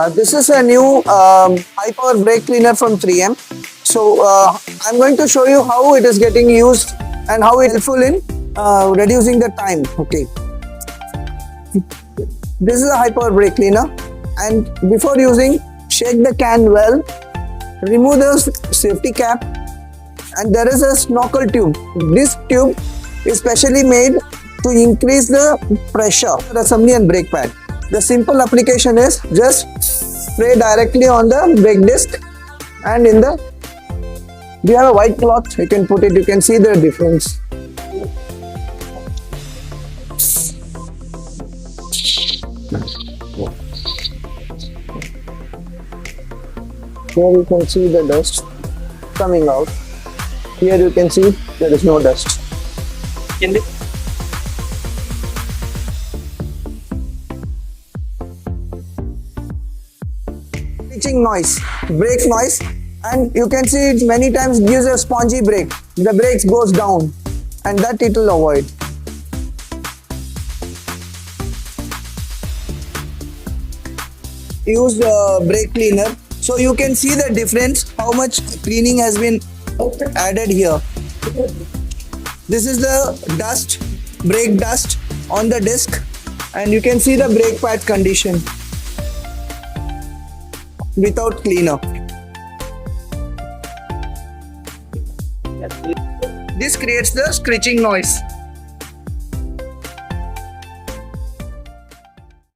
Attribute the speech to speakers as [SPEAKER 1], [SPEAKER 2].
[SPEAKER 1] This is a new high power brake cleaner from 3M. So I'm going to show you how it is getting used and how it's helpful in reducing the time. Okay. This is a high power brake cleaner, and before using, shake the can well, remove the safety cap, and there is a snorkel tube. This tube is specially made to increase the pressure of the assembly and brake pad. The simple application is just spray directly on the brake disc, and in the we have a white cloth, you can put it, you can see the difference. Here you can see the dust coming out. Here you can see there is no dust. Screeching noise, brake noise, and you can see it many times gives a spongy brake. The brakes goes down, and that it will avoid. Use the brake cleaner, so you can see the difference, how much cleaning has been added here. This is the dust, brake dust on the disc, and you can see the brake pad condition without cleaner. This creates the screeching noise.